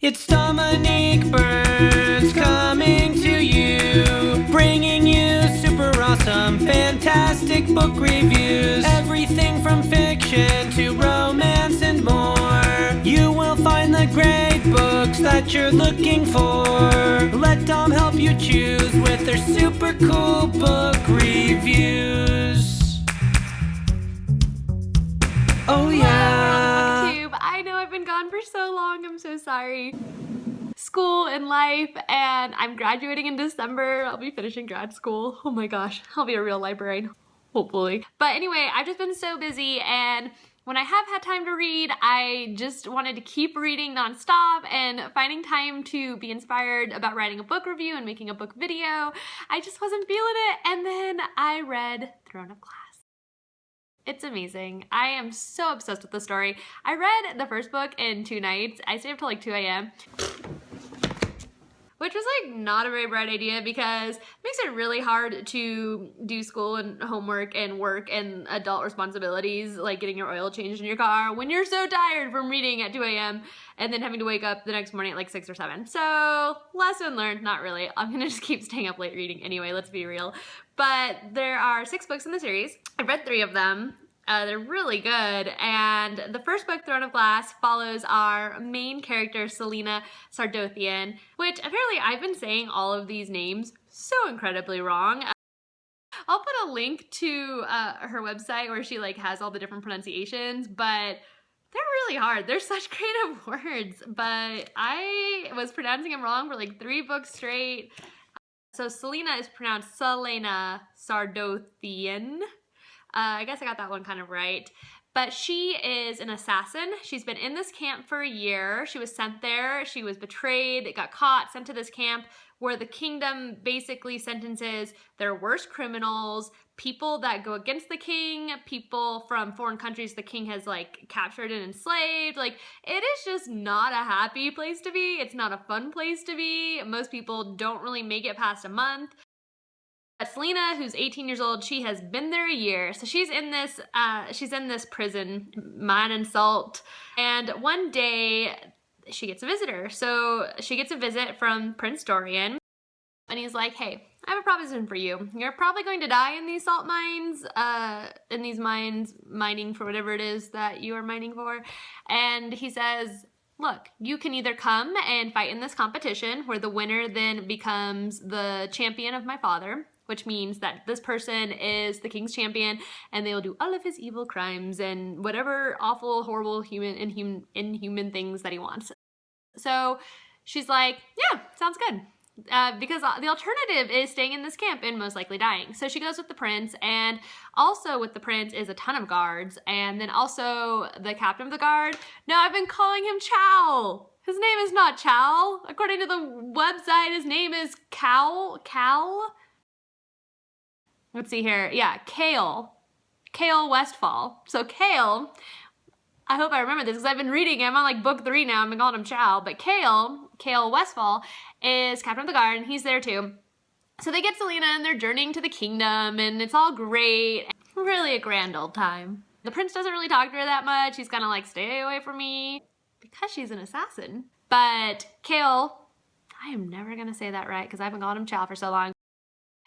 It's Dominique Burns coming to you, bringing you super awesome, fantastic book reviews. Everything from fiction to romance and more. You will find the great books that you're looking for. Let Dom help you choose with their super cool book reviews. Oh yeah. BookTube. I know I've been gone for so long. I'm so sorry. School and life, and I'm graduating in December. I'll be finishing grad school. Oh my gosh, I'll be a real librarian, hopefully. But anyway, I've just been so busy, and when I have had time to read, I just wanted to keep reading nonstop and finding time to be inspired about writing a book review and making a book video. I just wasn't feeling it, and then I read Throne of Glass. It's amazing. I am so obsessed with the story. I read the first book in 2 nights. I stayed up till like 2 a.m. which was like not a very bright idea because it makes it really hard to do school and homework and work and adult responsibilities, like getting your oil changed in your car when you're so tired from reading at 2 a.m. and then having to wake up the next morning at like 6 or 7. So lesson learned, not really. I'm gonna just keep staying up late reading anyway, let's be real. But there are 6 books in the series. I've read 3 of them. They're really good, and the first book, Throne of Glass, follows our main character, Selena Sardothian, which apparently I've been saying all of these names so incredibly wrong. I'll put a link to her website where she like has all the different pronunciations, but they're really hard. They're such creative words, but I was pronouncing them wrong for like 3 books straight. So Selena is pronounced Selena Sardothian. I guess I got that one kind of right. But she is an assassin. She's been in this camp for a year. She was sent there. She was betrayed, got caught, sent to this camp where the kingdom basically sentences their worst criminals, people that go against the king, people from foreign countries the king has like captured and enslaved. Like, it is just not a happy place to be. It's not a fun place to be. Most people don't really make it past a month. Selena, who's 18 years old, she has been there a year. So she's in this prison, mine and salt. And one day she gets a visitor. So she gets a visit from Prince Dorian. And he's like, hey, I have a proposition for you. You're probably going to die in these salt mines, mining for whatever it is that you are mining for. And he says, look, you can either come and fight in this competition where the winner then becomes the champion of my father, which means that this person is the king's champion and they will do all of his evil crimes and whatever awful, horrible, inhuman things that he wants. So she's like, yeah, sounds good. Because the alternative is staying in this camp and most likely dying. So she goes with the prince, and also with the prince is a ton of guards, and then also the captain of the guard. No, I've been calling him Chow. His name is not Chow. According to the website, his name is Cal? Let's see here. Yeah, Kale Westfall. So Kale, I hope I remember this because I've been reading him. I'm on like book 3 now. I've been calling him Chow. But Kale Westfall is captain of the guard, and he's there too. So they get Selena and they're journeying to the kingdom, and it's all great. Really a grand old time. The prince doesn't really talk to her that much. He's kind of like, stay away from me, because she's an assassin. But Kale, I am never going to say that right because I've been calling him Chow for so long,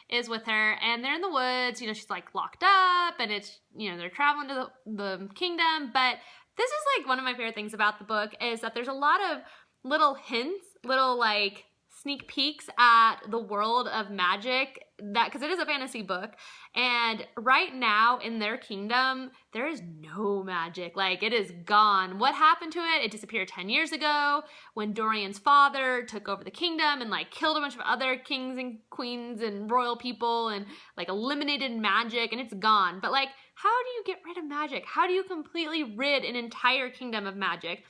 is with her, and they're in the woods. You know, she's like locked up, and it's, you know, they're traveling to the kingdom. But this is like one of my favorite things about the book is that there's a lot of little hints, little like sneak peeks at the world of magic, that because it is a fantasy book, and right now in their kingdom there is no magic. Like, it is gone. What happened to it? It disappeared 10 years ago when Dorian's father took over the kingdom and like killed a bunch of other kings and queens and royal people and like eliminated magic, and it's gone. But like, how do you get rid of magic? How do you completely rid an entire kingdom of magic?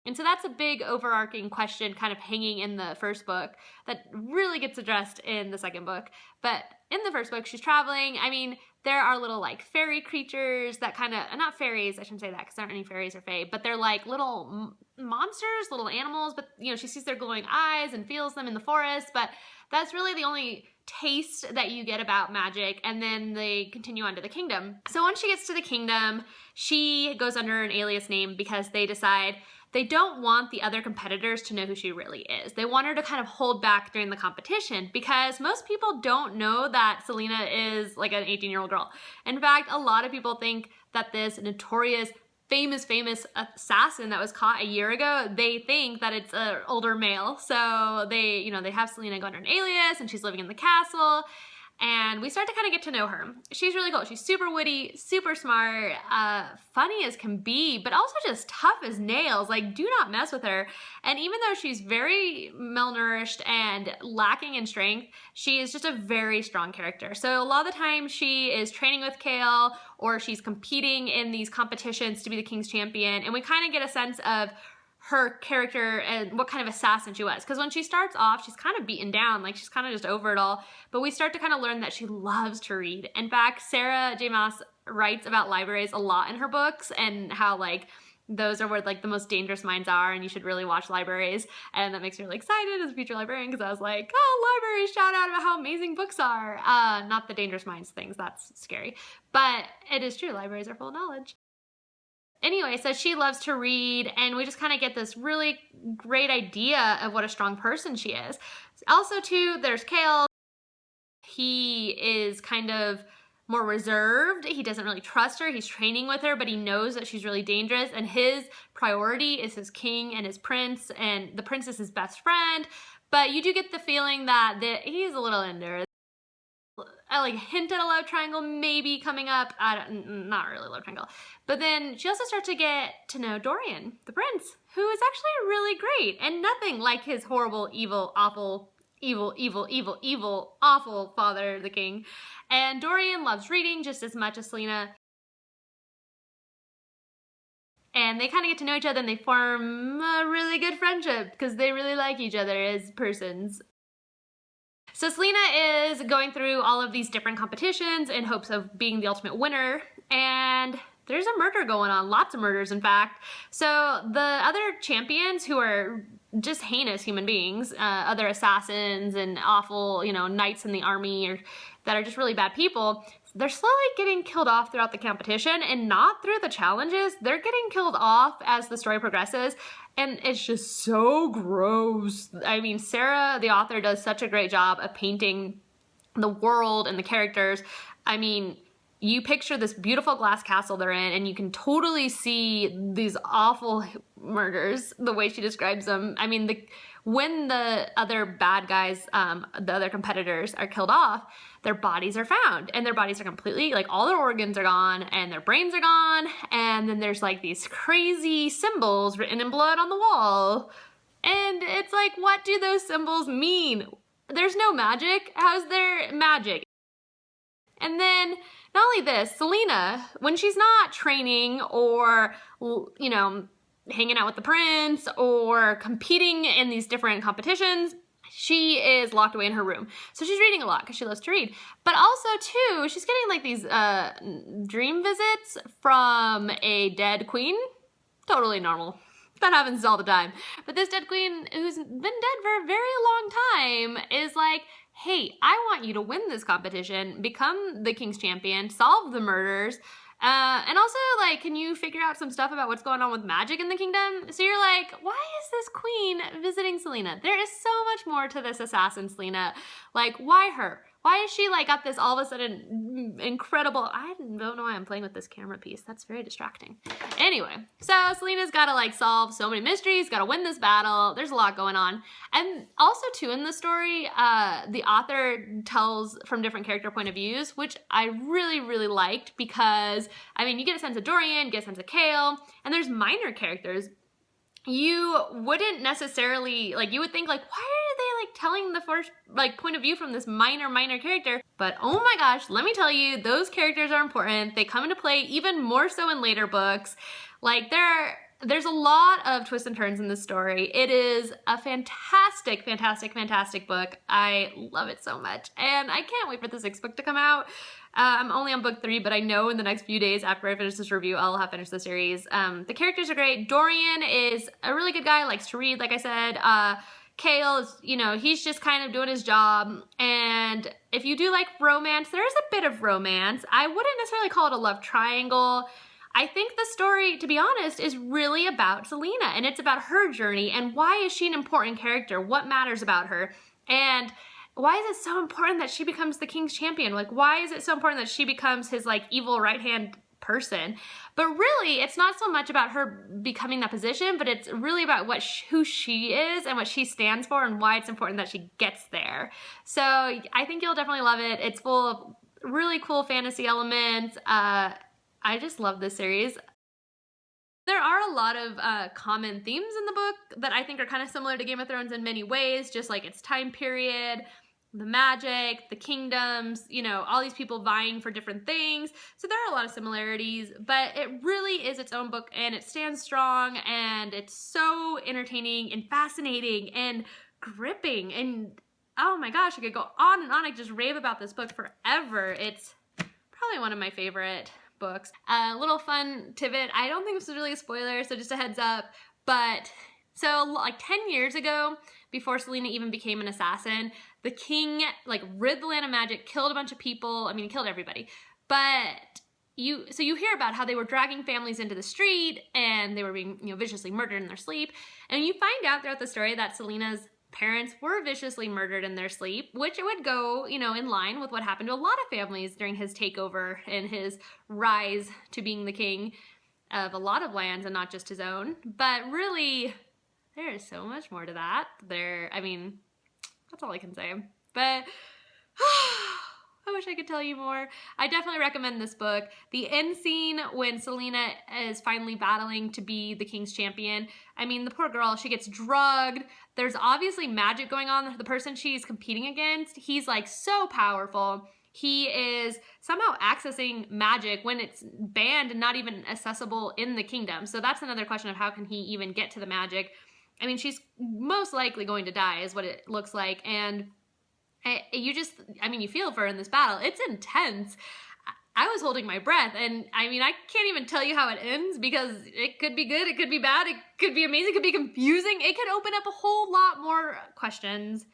And so that's a big overarching question kind of hanging in the first book that really gets addressed in the second book. But in the first book, she's traveling. I mean, there are little like fairy creatures that kind of, not fairies, I shouldn't say that because there aren't any fairies or fae, but they're like little monsters, little animals. But, you know, she sees their glowing eyes and feels them in the forest. But that's really the only taste that you get about magic, and then they continue on to the kingdom. So once she gets to the kingdom, she goes under an alias name because they decide they don't want the other competitors to know who she really is. They want her to kind of hold back during the competition because most people don't know that Selena is like an 18-year-old girl. In fact, a lot of people think that this notorious, famous assassin that was caught a year ago, they think that it's an older male. So they have Selena go under an alias and she's living in the castle. And we start to kind of get to know her. She's really cool. She's super witty, super smart, funny as can be, but also just tough as nails. Like, do not mess with her. And even though she's very malnourished and lacking in strength, she is just a very strong character. So a lot of the time she is training with Kale or she's competing in these competitions to be the King's Champion. And we kind of get a sense of her character and what kind of assassin she was. Because when she starts off, she's kind of beaten down, like she's kind of just over it all. But we start to kind of learn that she loves to read. In fact, Sarah J. Maas writes about libraries a lot in her books and how like those are where like the most dangerous minds are and you should really watch libraries. And that makes me really excited as a future librarian because I was like, oh, libraries, shout out about how amazing books are. Not the dangerous minds things, that's scary. But it is true, libraries are full of knowledge. Anyway, so she loves to read, and we just kind of get this really great idea of what a strong person she is. Also, too, there's Kale. He is kind of more reserved. He doesn't really trust her. He's training with her, but he knows that she's really dangerous, and his priority is his king and his prince, and the prince is his best friend. But you do get the feeling that he's a little into her. I like hint at a love triangle maybe coming up. Not really a love triangle. But then she also starts to get to know Dorian, the prince, who is actually really great and nothing like his horrible, evil, awful, awful father, the king. And Dorian loves reading just as much as Selena. And they kind of get to know each other and they form a really good friendship because they really like each other as persons. So Selena is going through all of these different competitions in hopes of being the ultimate winner, and there's a murder going on, lots of murders in fact. So the other champions who are just heinous human beings, other assassins and awful, knights in the army or that are just really bad people, they're slowly getting killed off throughout the competition and not through the challenges. They're getting killed off as the story progresses. And it's just so gross. I mean, Sarah, the author, does such a great job of painting the world and the characters. I mean, you picture this beautiful glass castle they're in, and you can totally see these awful murders, the way she describes them. I mean, when the other bad guys, the other competitors are killed off, their bodies are found, and their bodies are completely, like all their organs are gone, and their brains are gone, and then there's like these crazy symbols written in blood on the wall. And it's like, what do those symbols mean? There's no magic. How's there magic? And then, not only this, Selena, when she's not training or, hanging out with the prince or competing in these different competitions, she is locked away in her room. So she's reading a lot because she loves to read. But also, too, she's getting like these dream visits from a dead queen. Totally normal. That happens all the time. But this dead queen, who's been dead for a very long time, is like, hey, I want you to win this competition, become the King's Champion, solve the murders, and also, like, can you figure out some stuff about what's going on with magic in the kingdom? So you're like, why is this queen visiting Selena? There is so much more to this assassin, Selena. Like, why her? Why is she, like, got this all of a sudden incredible... I don't know why I'm playing with this camera piece. That's very distracting. Anyway, so Selena's got to, like, solve so many mysteries, got to win this battle. There's a lot going on. And also, too, in the story, the author tells from different character point of views, which I really, really liked because, I mean, you get a sense of Dorian, you get a sense of Kale, and there's minor characters. You wouldn't necessarily, like, you would think, like, why are they, like, telling the first, like, point of view from this minor character? But, oh my gosh, let me tell you, those characters are important. They come into play even more so in later books. Like, there's a lot of twists and turns in this story. It is a fantastic, fantastic, fantastic book. I love it so much. And I can't wait for the 6th book to come out. I'm only on book 3, but I know in the next few days after I finish this review, I'll have finished the series. The characters are great. Dorian is a really good guy, likes to read, like I said. Kale is, he's just kind of doing his job. And if you do like romance, there is a bit of romance. I wouldn't necessarily call it a love triangle. I think the story, to be honest, is really about Selena, and it's about her journey, and why is she an important character? What matters about her? And why is it so important that she becomes the king's champion? Like, why is it so important that she becomes his, like, evil right-hand person? But really, it's not so much about her becoming that position, but it's really about who she is and what she stands for and why it's important that she gets there. So I think you'll definitely love it. It's full of really cool fantasy elements. I just love this series. There are a lot of common themes in the book that I think are kind of similar to Game of Thrones in many ways, just like its time period, the magic, the kingdoms, you know, all these people vying for different things. So there are a lot of similarities, but it really is its own book, and it stands strong, and it's so entertaining and fascinating and gripping. And oh my gosh, I could go on and on. I could just rave about this book forever. It's probably one of my favorite books. A little fun tidbit. I don't think this is really a spoiler, so just a heads up. But so like 10 years ago, before Selena even became an assassin, the king like rid the land of magic, killed a bunch of people. I mean, he killed everybody. But you hear about how they were dragging families into the street, and they were being, you know, viciously murdered in their sleep. And you find out throughout the story that Selena's parents were viciously murdered in their sleep, which would go, you know, in line with what happened to a lot of families during his takeover and his rise to being the king of a lot of lands and not just his own. But really, there is so much more to that. I mean, that's all I can say. But I wish I could tell you more. I definitely recommend this book. The end scene when Selena is finally battling to be the king's champion. I mean, the poor girl, she gets drugged. There's obviously magic going on. The person she's competing against, he's like so powerful. He is somehow accessing magic when it's banned and not even accessible in the kingdom. So that's another question of how can he even get to the magic. I mean, she's most likely going to die is what it looks like. And you feel for her in this battle. It's intense. I was holding my breath, and I mean, I can't even tell you how it ends because it could be good, it could be bad, it could be amazing, it could be confusing, it could open up a whole lot more questions.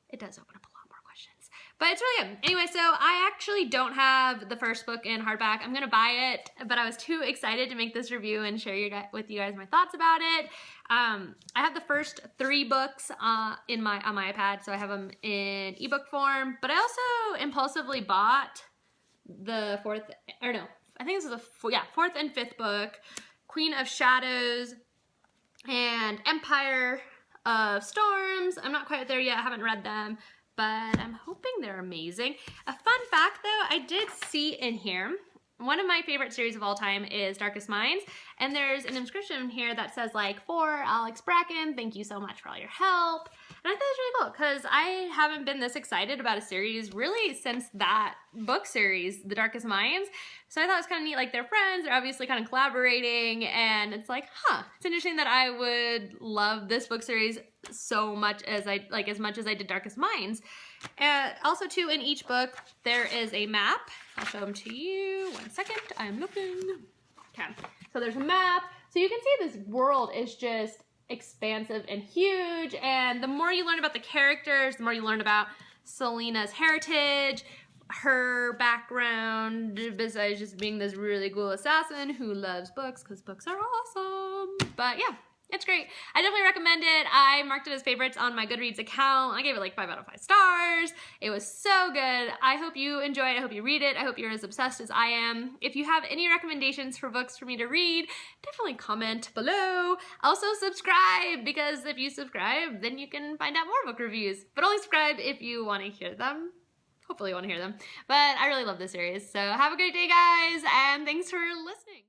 It does open up a lot more questions, but it's really good. Anyway, so I actually don't have the first book in hardback. I'm gonna buy it, but I was too excited to make this review and share with you guys my thoughts about it. I have the first 3 books on my iPad, so I have them in ebook form, but I also impulsively bought the 4th and 5th book, Queen of Shadows and Empire of Storms. I'm not quite there yet, I haven't read them, but I'm hoping they're amazing. A fun fact though, I did see in here, one of my favorite series of all time is Darkest Minds, and there's an inscription here that says like, for Alex Bracken, thank you so much for all your help. And I thought it was really cool because I haven't been this excited about a series really since that book series, The Darkest Minds. So I thought it was kind of neat, like they're friends, they're obviously kind of collaborating, and it's like, it's interesting that I would love this book series so much as much as I did Darkest Minds. And also too, in each book, there is a map. I'll show them to you. 1 second, I'm looking. Okay, so there's a map. So you can see this world is just expansive and huge, and the more you learn about the characters, the more you learn about Selena's heritage, her background, besides just being this really cool assassin who loves books, because books are awesome. But yeah, it's great. I definitely recommend it. I marked it as favorites on my Goodreads account. I gave it like 5 out of 5 stars. It was so good. I hope you enjoy it. I hope you read it. I hope you're as obsessed as I am. If you have any recommendations for books for me to read, definitely comment below. Also subscribe, because if you subscribe, then you can find out more book reviews. But only subscribe if you want to hear them. Hopefully you want to hear them. But I really love this series. So have a great day, guys, and thanks for listening.